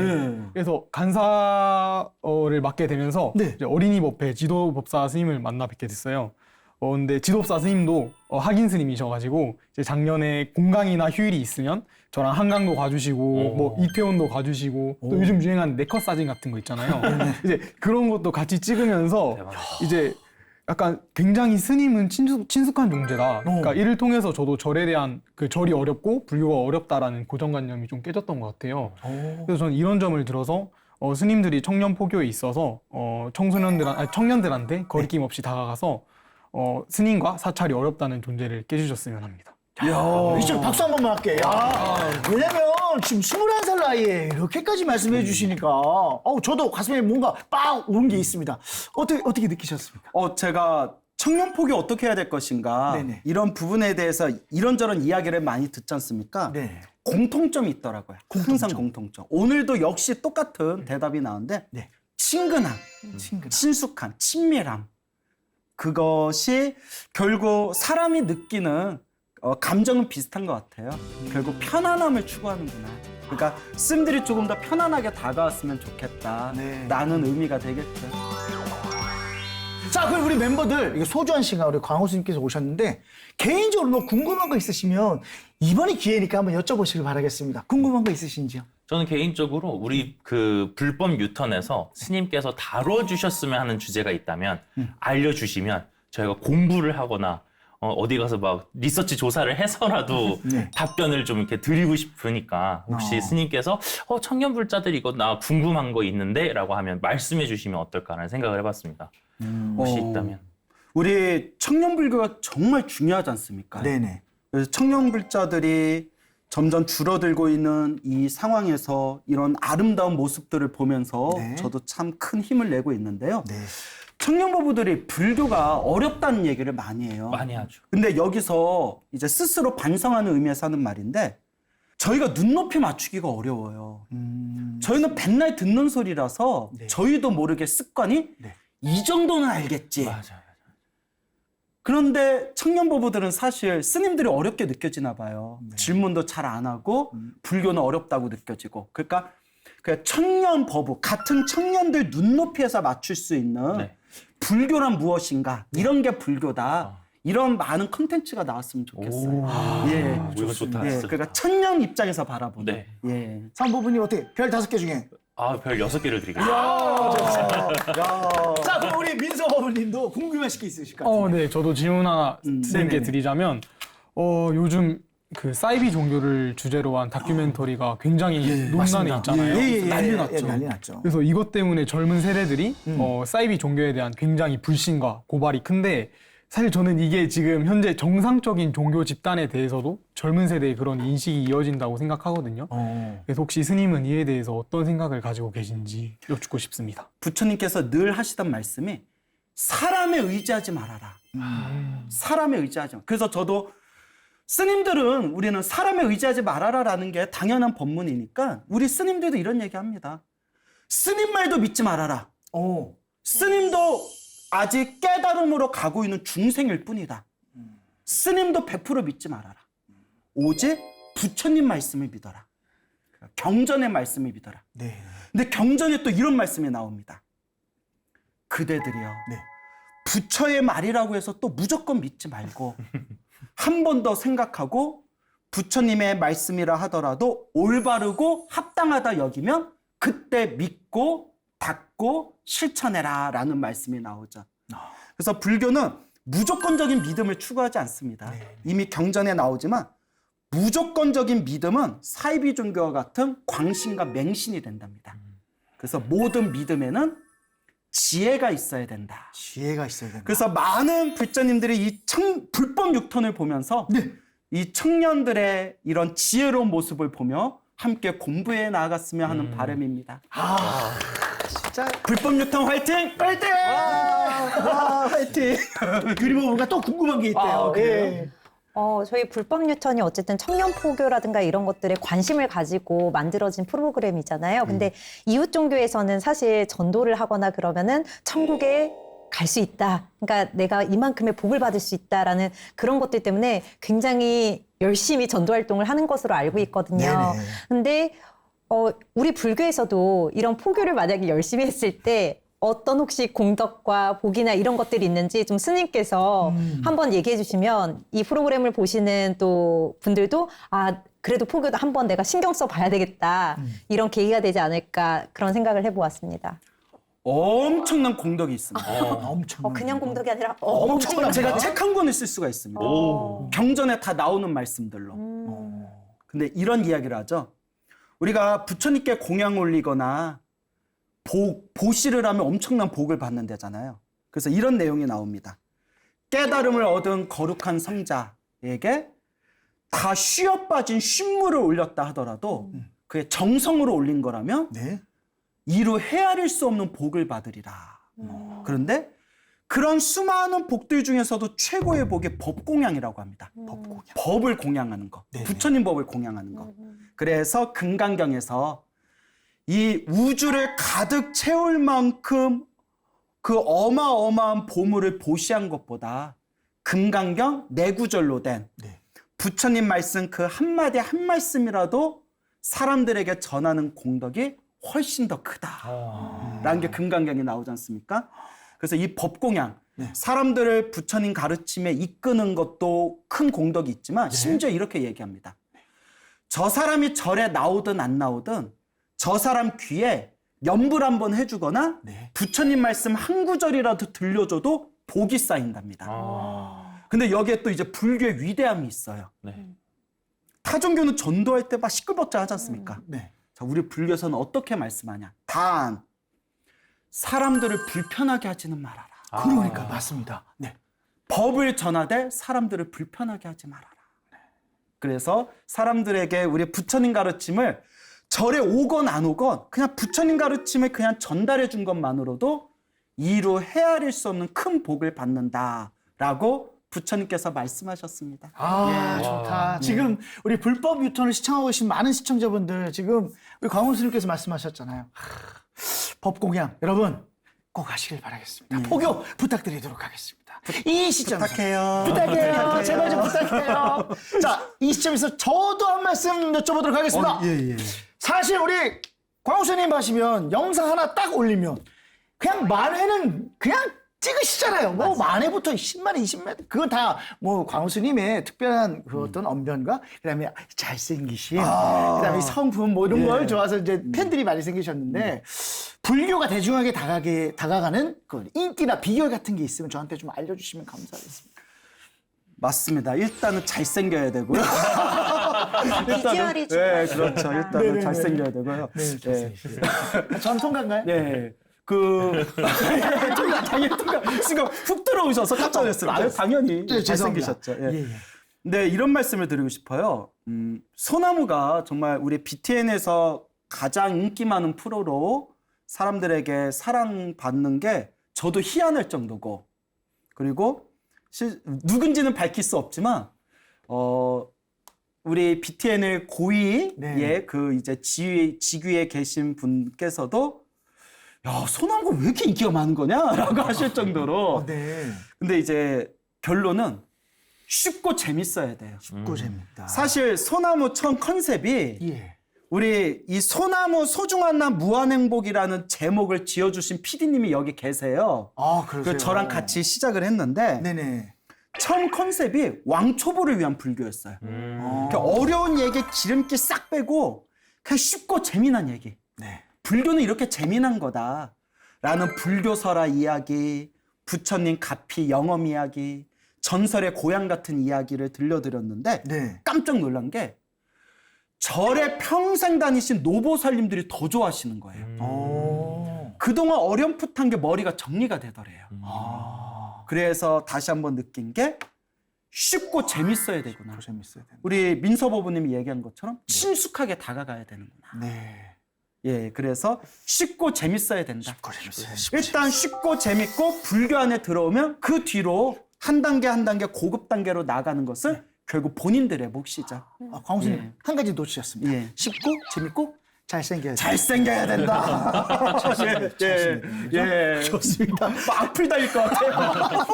그래서 간사를 맡게 되면서 네. 이제 어린이법회 지도법사 스님을 만나 뵙게 됐어요. 근데 지도법사 스님도 학인 스님이셔가지고 이제 작년에 공강이나 휴일이 있으면 저랑 한강도 가주시고 뭐 이태원도 가주시고 또 요즘 유행하는 네컷 사진 같은 거 있잖아요. 이제 그런 것도 같이 찍으면서 대박이다. 이제 약간 굉장히 스님은 친숙한 존재다. 그러니까 이를 통해서 저도 절에 대한 그 절이 어렵고 불교가 어렵다라는 고정관념이 좀 깨졌던 것 같아요. 그래서 저는 이런 점을 들어서 스님들이 청년 포교에 있어서 청년들한테 거리낌 없이 다가가서 스님과 사찰이 어렵다는 존재를 깨주셨으면 합니다. 이쪽 박수 한 번만 할게. 왜냐면 지금 21살 나이에 이렇게까지 말씀해 주시니까 저도 가슴에 뭔가 빡 오른 게 있습니다. 어떻게 느끼셨습니까? 제가 청년 포교 어떻게 해야 될 것인가 네네. 이런 부분에 대해서 이런저런 이야기를 많이 듣지 않습니까? 네. 공통점이 있더라고요. 항상 공통점. 오늘도 역시 똑같은 대답이 나오는데 네. 친근함, 친숙함, 친밀함. 그것이 결국 사람이 느끼는 감정은 비슷한 것 같아요. 결국 편안함을 추구하는구나. 그러니까 스님들이 조금 더 편안하게 다가왔으면 좋겠다. 네. 라는 의미가 되겠죠. 자, 그럼 우리 멤버들 이게 소주한 씨가 우리 광호 스님께서 오셨는데 개인적으로 뭐 궁금한 거 있으시면 이번이 기회니까 한번 여쭤보시길 바라겠습니다. 궁금한 거 있으신지요? 저는 개인적으로 우리 그 불법 유턴에서 스님께서 다뤄주셨으면 하는 주제가 있다면 알려주시면 저희가 공부를 하거나 어디 가서 막 리서치 조사를 해서라도 네. 답변을 좀 이렇게 드리고 싶으니까 혹시 스님께서 청년불자들 이거 나 궁금한 거 있는데 라고 하면 말씀해 주시면 어떨까라는 생각을 해봤습니다. 혹시 있다면. 우리 청년불교가 정말 중요하지 않습니까? 네네. 그래서 청년불자들이 점점 줄어들고 있는 이 상황에서 이런 아름다운 모습들을 보면서 네. 저도 참 큰 힘을 내고 있는데요. 네. 청년부부들이 불교가 어렵다는 얘기를 많이 해요. 많이 하죠. 근데 여기서 이제 스스로 반성하는 의미에서 하는 말인데 저희가 눈높이 맞추기가 어려워요. 저희는 맨날 듣는 소리라서 네. 저희도 모르게 습관이 네. 이 정도는 알겠지. 맞아요. 그런데 청년부부들은 사실 스님들이 어렵게 느껴지나 봐요. 질문도 잘 안 하고 불교는 어렵다고 느껴지고. 그러니까 청년법부, 같은 청년들 눈높이에서 맞출 수 있는 네. 불교란 무엇인가, 이런 게 불교다. 이런 많은 컨텐츠가 나왔으면 좋겠어요. 예. 이거 좋다. 예. 그러니까 청년 입장에서 바라보는. 네. 예. 산부부님 어떻게? 별 5개 중에. 별 6개를 드리겠습니다. 자, 그럼 우리 민서 법부님도 궁금하실 게 있으실 것 같아요. 네, 저도 질문 하나 네네네. 스님께 드리자면 요즘 그 사이비 종교를 주제로 한 다큐멘터리가 굉장히 논란에 있잖아요. 난리 났죠. 난리 났죠. 그래서 이것 때문에 젊은 세대들이 사이비 종교에 대한 굉장히 불신과 고발이 큰데 사실 저는 이게 지금 현재 정상적인 종교 집단에 대해서도 젊은 세대의 그런 인식이 이어진다고 생각하거든요. 그래서 혹시 스님은 이에 대해서 어떤 생각을 가지고 계신지 여쭙고 싶습니다. 부처님께서 늘 하시던 말씀이 사람에 의지하지 말아라. 사람에 의지하지 마. 그래서 저도 스님들은 우리는 사람에 의지하지 말아라라는 게 당연한 법문이니까 우리 스님들도 이런 얘기합니다. 스님 말도 믿지 말아라. 스님도 아직 깨달음으로 가고 있는 중생일 뿐이다. 스님도 100% 믿지 말아라. 오직 부처님 말씀을 믿어라. 경전의 말씀을 믿어라. 네. 근데 경전에 또 이런 말씀이 나옵니다. 그대들이요. 네. 부처의 말이라고 해서 또 무조건 믿지 말고 한 번 더 생각하고 부처님의 말씀이라 하더라도 올바르고 합당하다 여기면 그때 믿고 닫고 실천해라 라는 말씀이 나오죠. 그래서 불교는 무조건적인 믿음을 추구하지 않습니다. 이미 경전에 나오지만 무조건적인 믿음은 사이비 종교와 같은 광신과 맹신이 된답니다. 그래서 모든 믿음에는 지혜가 있어야 된다. 지혜가 있어야 된다. 그래서 많은 불자님들이 이 불법 육턴을 보면서 이 청년들의 이런 지혜로운 모습을 보며 함께 공부해 나아갔으면 하는 바람입니다. 진짜 불법 육턴 화이팅! 화이팅! 화이팅! 그리고 뭔가 또 궁금한 게 있대요. 그래요? 저희 불법 유턴이 어쨌든 청년 포교라든가 이런 것들에 관심을 가지고 만들어진 프로그램이잖아요. 근데 이웃 종교에서는 사실 전도를 하거나 그러면은 천국에 갈 수 있다. 그러니까 내가 이만큼의 복을 받을 수 있다라는 그런 것들 때문에 굉장히 열심히 전도 활동을 하는 것으로 알고 있거든요. 네네. 근데 우리 불교에서도 이런 포교를 만약에 열심히 했을 때 어떤 혹시 공덕과 복이나 이런 것들이 있는지 좀 스님께서 한번 얘기해 주시면 이 프로그램을 보시는 또 분들도 그래도 포교도 한번 내가 신경 써 봐야 되겠다. 이런 계기가 되지 않을까 그런 생각을 해보았습니다. 엄청난 공덕이 있습니다. 엄청. 그냥 공덕이 아니라 엄청난 제가 책 한 권을 쓸 수가 있습니다. 경전에 다 나오는 말씀들로. 근데 이런 이야기를 하죠. 우리가 부처님께 공양 올리거나 보시를 하면 엄청난 복을 받는 데잖아요. 그래서 이런 내용이 나옵니다. 깨달음을 얻은 거룩한 성자에게 다 쉬어 빠진 쉰물을 올렸다 하더라도 그의 정성으로 올린 거라면 네. 이루 헤아릴 수 없는 복을 받으리라. 그런데 그런 수많은 복들 중에서도 최고의 복이 법공양이라고 합니다. 법공양. 법을 공양하는 거. 네네. 부처님 법을 공양하는 거. 그래서 금강경에서 이 우주를 가득 채울 만큼 그 어마어마한 보물을 보시한 것보다 금강경 네 구절로 된 네. 부처님 말씀 그 한마디 한 말씀이라도 사람들에게 전하는 공덕이 훨씬 더 크다라는 게 금강경에 나오지 않습니까? 그래서 이 법공양, 사람들을 부처님 가르침에 이끄는 것도 큰 공덕이 있지만 심지어 이렇게 얘기합니다. 저 사람이 절에 나오든 안 나오든 저 사람 귀에 연불 한번 해주거나 네. 부처님 말씀 한 구절이라도 들려줘도 복이 쌓인답니다. 근데 여기에 또 이제 불교의 위대함이 있어요. 네. 타종교는 전도할 때 막 시끌벅적 하지 않습니까? 네. 자, 우리 불교에서는 어떻게 말씀하냐? 단 사람들을 불편하게 하지는 말아라. 그러니까 맞습니다. 네. 법을 전하되 사람들을 불편하게 하지 말아라. 그래서 사람들에게 우리 부처님 가르침을 절에 오건 안 오건 그냥 부처님 가르침을 그냥 전달해 준 것만으로도 이루 헤아릴 수 없는 큰 복을 받는다라고 부처님께서 말씀하셨습니다. 좋다. 지금 우리 불법 유턴을 시청하고 계신 많은 시청자분들 지금 우리 광훈 스님께서 말씀하셨잖아요. 법공양 여러분 꼭 하시길 바라겠습니다. 포교 부탁드리도록 하겠습니다. 이 시점에서 부탁해요. 제발 좀 부탁해요. 자, 이 시점에서 저도 한 말씀 여쭤보도록 하겠습니다. 예. 사실 우리 광훈 스님 하시면 영상 하나 딱 올리면 그냥 만회는 그냥 찍으시잖아요. 뭐 만회부터 10만 회, 20만 회 그건 다 뭐 광훈 스님의 특별한 그 어떤 언변과 그다음에 잘생기신 그다음에 성품 뭐 이런 걸 좋아서 이제 팬들이 많이 생기셨는데 불교가 대중에게 다가가는 그 인기나 비결 같은 게 있으면 저한테 좀 알려주시면 감사하겠습니다. 맞습니다. 일단은 잘생겨야 되고요. 비주얼이 네, 그렇죠. 일단은 잘생겨야 되고요. 전통가인가요? 네. 당연히 지금 훅 들어오셔서 깜짝 놀랐어요. 아유, 당연히 네, 잘생기셨죠. 예. 예. 네, 이런 말씀을 드리고 싶어요. 소나무가 정말 우리 BTN에서 가장 인기 많은 프로로 사람들에게 사랑받는 게 저도 희한할 정도고, 그리고 누군지는 밝힐 수 없지만 우리 BTN의 고위의 네. 그 이제 직위에 계신 분께서도 야, 소나무가 왜 이렇게 인기가 많은 거냐라고 하실 정도로. 네. 근데 이제 결론은 쉽고 재밌어야 돼요. 쉽고 재밌다. 사실 소나무 천 컨셉이 예. 우리 이 소나무 소중한 나 무한행복이라는 제목을 지어주신 PD님이 여기 계세요. 아, 그러세요. 그 저랑 같이 시작을 했는데 네네. 처음 컨셉이 왕초보를 위한 불교였어요. 그러니까 어려운 얘기 기름기 싹 빼고 그냥 쉽고 재미난 얘기. 네. 불교는 이렇게 재미난 거다라는 불교설화 이야기, 부처님 가피 영엄 이야기, 전설의 고향 같은 이야기를 들려드렸는데 네. 깜짝 놀란 게 절에 평생 다니신 노보살님들이 더 좋아하시는 거예요. 오. 그동안 어렴풋한 게 머리가 정리가 되더래요. 그래서 다시 한번 느낀 게 쉽고 재밌어야 되구나. 재밌어야 된다. 우리 민서보부님이 얘기한 것처럼 친숙하게 다가가야 되는구나. 네. 예, 그래서 쉽고 재밌어야 된다. 쉽고 재밌어요. 일단 쉽고 재밌고 불교 안에 들어오면 그 뒤로 한 단계 한 단계 고급 단계로 나가는 것을 결국 본인들의 몫이죠. 광수님 예. 한 가지 놓치셨습니다. 예. 쉽고 재밌고 잘생겨야 돼. 잘생겨야 된다. 예. 좋습니다. 막 악플 달릴 것 같아요.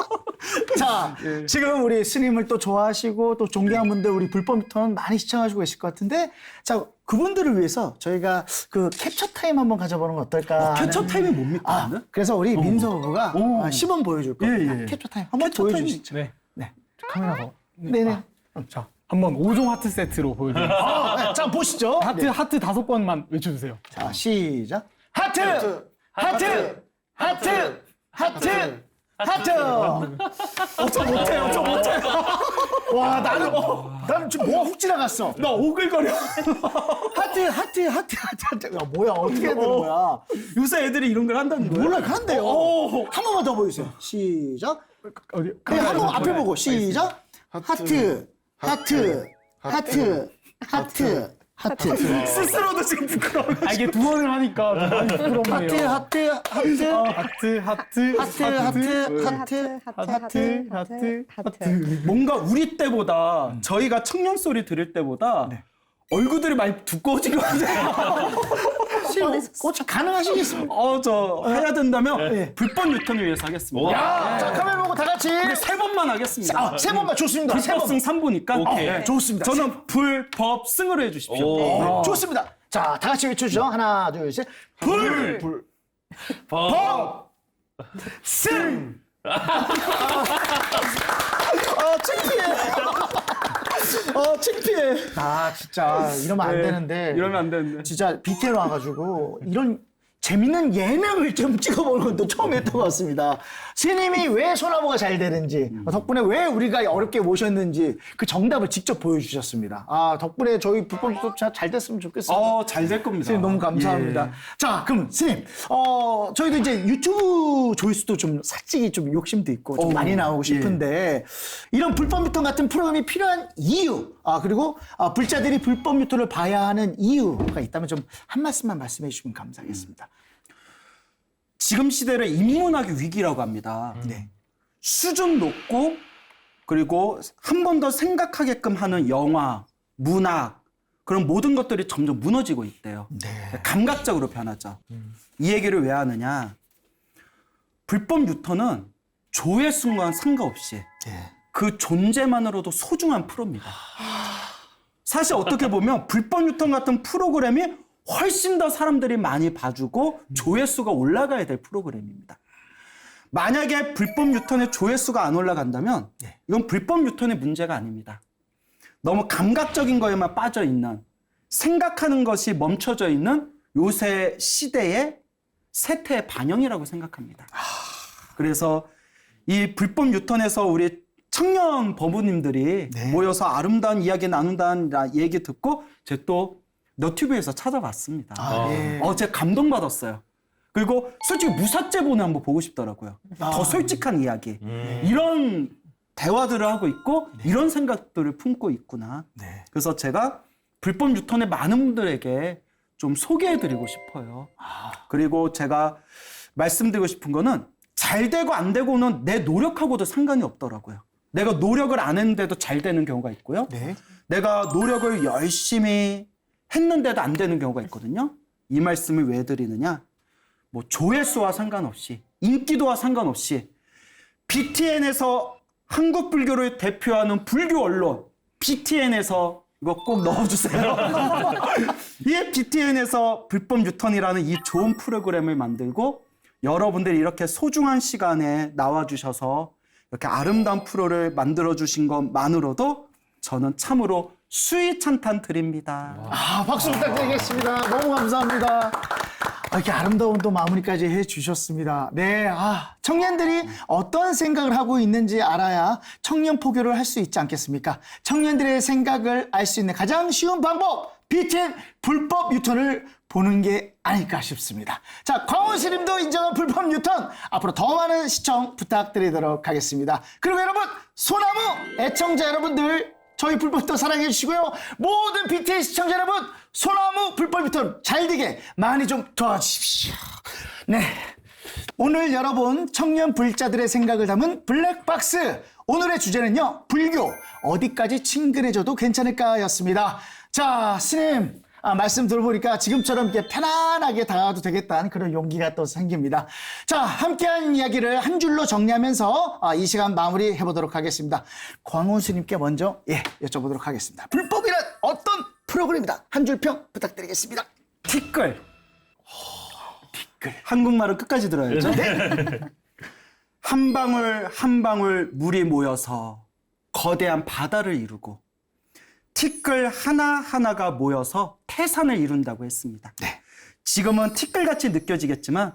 자, 지금 우리 스님을 또 좋아하시고 또 존경하는 분들 우리 불법유턴 많이 시청하시고 계실 것 같은데 자, 그분들을 위해서 저희가 그 캡처 타임 한번 가져보는 건 어떨까? 캡처 하는- 타임이 뭡니까? 그래서 우리 민서부가 시범 보여줄 겁니다. 예. 캡처 타임 한번 캡처 보여주시죠. 네. 네. 카메라가. 네네. 자, 한번 5종 하트 세트로 보여드릴게요. 네, 자, 보시죠. 하트, 네. 하트 5번만 외쳐주세요. 자, 시작. 하트! 하트! 하트! 하트! 하트! 저 못해요. 저 못해요. 와, 나는 지금 뭐가 훅 지나갔어. 나 오글거려. 하트. 야, 뭐야, 어떻게 해야 되는 거야? 요새 애들이 이런 걸 한다는 거예요? 몰라, 한대요. 한 번만 더 보여주세요. 시작. 어디? 네, 한번 앞에 보고 시작. 하트, 하트, 하트, 하트, 하트. 스스로도 지금 부끄러워. 아, 이게 두 번을 하니까 좀 많이 부끄럽네요. 하트, 하트, 하트, 하트, 하트, 하트, 하트, 하트, 하트. 뭔가 우리 때보다 저희가 청년 소리 들을 때보다 얼굴들이 많이 두꺼워진 것 같아요. 혹시 가능하시겠습니까? 저 해야 된다면 불법 유턴을 위해서 하겠습니다. 야, 자, 카메라 보고 다 같이. 근데 3번만 하겠습니다. 아, 세 번만 좋습니다. 세 번. 불법승 3보니까 오케이. 좋습니다. 저는 불법승으로 해주십시오. 좋습니다. 자, 다 같이 외쳐주죠. 하나, 둘, 셋. 승! 창피해. 아, 진짜 이러면 안 되는데. 이러면 안 되는데. 진짜 BT로 와가지고 이런 재밌는 예능을 좀 찍어보는 건 또 처음 했던 것 같습니다. 스님이 왜 소나무가 잘 되는지, 덕분에 왜 우리가 어렵게 모셨는지 그 정답을 직접 보여주셨습니다. 아, 덕분에 저희 불법도 잘 됐으면 좋겠습니다. 잘 될 겁니다. 스님 너무 감사합니다. 예. 자, 그럼 스님, 저희도 이제 유튜브 조회수도 좀 솔직히 좀 욕심도 있고 좀 많이 나오고 싶은데 이런 불법 유통 같은 프로그램이 필요한 이유, 그리고 불자들이 불법 유통을 봐야 하는 이유가 있다면 좀 한 말씀만 말씀해 주시면 감사하겠습니다. 지금 시대를 인문학의 위기라고 합니다. 네. 수준 높고 그리고 한 번 더 생각하게끔 하는 영화, 문학 그런 모든 것들이 점점 무너지고 있대요. 네. 감각적으로 변하죠. 이 얘기를 왜 하느냐. 불법 유턴은 조회수와 상관없이 네. 그 존재만으로도 소중한 프로입니다. 사실 어떻게 보면 불법 유턴 같은 프로그램이 훨씬 더 사람들이 많이 봐주고 조회수가 올라가야 될 프로그램입니다. 만약에 불법 유턴의 조회수가 안 올라간다면 이건 불법 유턴의 문제가 아닙니다. 너무 감각적인 거에만 빠져 있는, 생각하는 것이 멈춰져 있는 요새 시대의 세태의 반영이라고 생각합니다. 그래서 이 불법 유턴에서 우리 청년 법우님들이 모여서 아름다운 이야기 나눈다는 얘기 듣고 제가 또 너튜브에서 찾아봤습니다. 제가 감동받았어요. 그리고 솔직히 무사제보는 한번 보고 싶더라고요. 더 솔직한 이야기. 이런 대화들을 하고 있고 이런 생각들을 품고 있구나. 그래서 제가 불법 유턴의 많은 분들에게 좀 소개해드리고 싶어요. 그리고 제가 말씀드리고 싶은 거는 잘 되고 안 되고는 내 노력하고도 상관이 없더라고요. 내가 노력을 안 했는데도 잘 되는 경우가 있고요. 내가 노력을 열심히 했는데도 안 되는 경우가 있거든요. 이 말씀을 왜 드리느냐? 뭐 조회수와 상관없이, 인기도와 상관없이 BTN에서 한국 불교를 대표하는 불교 언론 BTN에서 이거 꼭 넣어주세요. 이 BTN에서 불법 유턴이라는 이 좋은 프로그램을 만들고 여러분들이 이렇게 소중한 시간에 나와주셔서 이렇게 아름다운 프로를 만들어주신 것만으로도 저는 참으로 수위 찬탄 드립니다. 박수 부탁드리겠습니다. 너무 감사합니다. 이렇게 아름다운 또 마무리까지 해주셨습니다. 네, 청년들이 어떤 생각을 하고 있는지 알아야 청년 포교를 할 수 있지 않겠습니까? 청년들의 생각을 알 수 있는 가장 쉬운 방법, BTN 불법 유턴을 보는 게 아닐까 싶습니다. 자, 광원스님도 인정한 불법 유턴, 앞으로 더 많은 시청 부탁드리도록 하겠습니다. 그리고 여러분, 소나무 애청자 여러분들, 저희 불법도 사랑해 주시고요. 모든 BTN 시청자 여러분, 소나무 불법 유턴 잘 되게 많이 좀 도와주십시오. 네. 오늘 여러분 청년 불자들의 생각을 담은 블랙박스. 오늘의 주제는요, 불교 어디까지 친근해져도 괜찮을까 였습니다. 자, 스님, 말씀 들어보니까 지금처럼 이렇게 편안하게 다가가도 되겠다는 그런 용기가 또 생깁니다. 자, 함께한 이야기를 한 줄로 정리하면서 이 시간 마무리해 보도록 하겠습니다. 광훈 스님께 먼저 여쭤보도록 하겠습니다. 불법이란 어떤 프로그램이다? 한 줄 평 부탁드리겠습니다. 티끌. 한국말은 끝까지 들어야죠. 한 방울 한 방울 물이 모여서 거대한 바다를 이루고 티끌 하나하나가 모여서 태산을 이룬다고 했습니다. 지금은 티끌같이 느껴지겠지만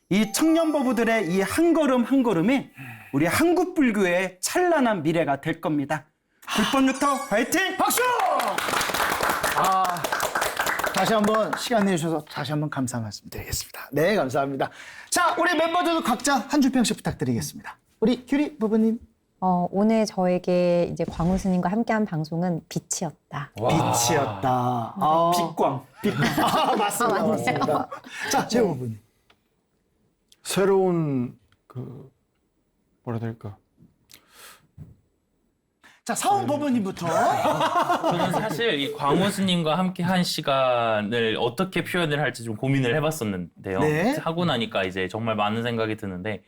이 청년법우들의 이 한 걸음 한 걸음이 우리 한국 불교의 찬란한 미래가 될 겁니다. 불법 유턴 화이팅! 박수! 다시 한번 시간 내주셔서 다시 한번 감사 말씀드리겠습니다. 네, 감사합니다. 자, 우리 멤버들도 각자 한 줄 평씩 부탁드리겠습니다. 우리 규리 부부님. 오늘 저에게 이제 광우 스님과 함께한 방송은 빛이었다. 빛이었다. 빛광. 맞습니다. 맞습니다. 자, 재호 부부님. 새로운 뭐라 해야 될까? 자, 사원 부부님부터. 저는 사실 이 광우 스님과 함께 한 시간을 어떻게 표현을 할지 좀 고민을 해봤었는데요. 네. 하고 나니까 이제 정말 많은 생각이 드는데,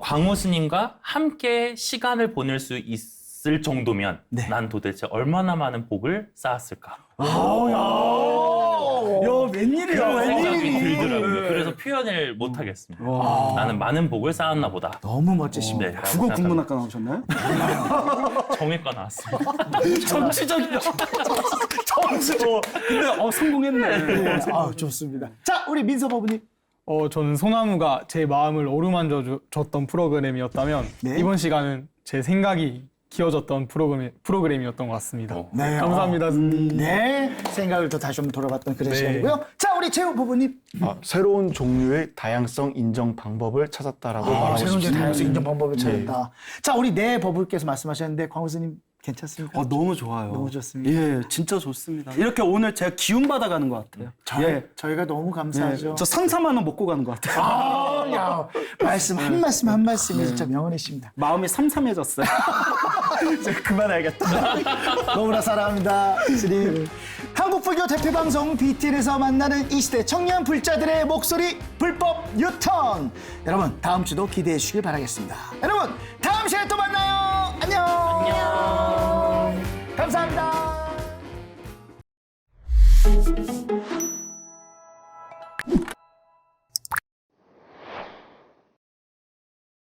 광우 스님과 함께 시간을 보낼 수 있을 정도면 네. 난 도대체 얼마나 많은 복을 쌓았을까? 야, 웬일이야, 그런 생각이 웬일이니. 들더라고요. 그래서 표현을 못 하겠습니다. 나는 많은 복을 쌓았나 보다. 너무 멋지십니다. 네, 국어 국문학과 나오셨나요? 정외과 나왔습니다. 정치적이야. 정치. 근데 성공했네. 아, 좋습니다. 자, 우리 민서 부부님. 저는 소나무가 제 마음을 어루만져 줬던 프로그램이었다면 네. 이번 시간은 제 생각이 키워졌던 프로그램이었던 것 같습니다. 네. 감사합니다. 네. 생각을 또 다시 한번 돌아봤던 그런 네. 시간이고요. 자, 우리 재호 부부님. 새로운 종류의 다양성 인정 방법을 찾았다라고 말하고 새로운 싶습니다. 다양성 인정 방법을 네. 찾았다. 자, 우리 네 버블께서 말씀하셨는데 광우 스님 괜찮습니까? 너무 좋아요. 너무 좋습니다. 예, 진짜 좋습니다. 이렇게 오늘 제가 기운 받아가는 것 같아요. 저희가 너무 감사하죠. 저 3, 4만 원 먹고 가는 것 같아요. 야, 말씀 한 말씀 한 말씀이 진짜 명언이십니다. 마음이 삼삼해졌어요. 이제 그만해야겠다. 너무나 사랑합니다, 스님. 한국불교 대표방송 BTN에서 만나는 이 시대 청년 불자들의 목소리 불법 유턴. 여러분 다음 주도 기대해 주시길 바라겠습니다. 여러분 다음 시간에 또 만나요.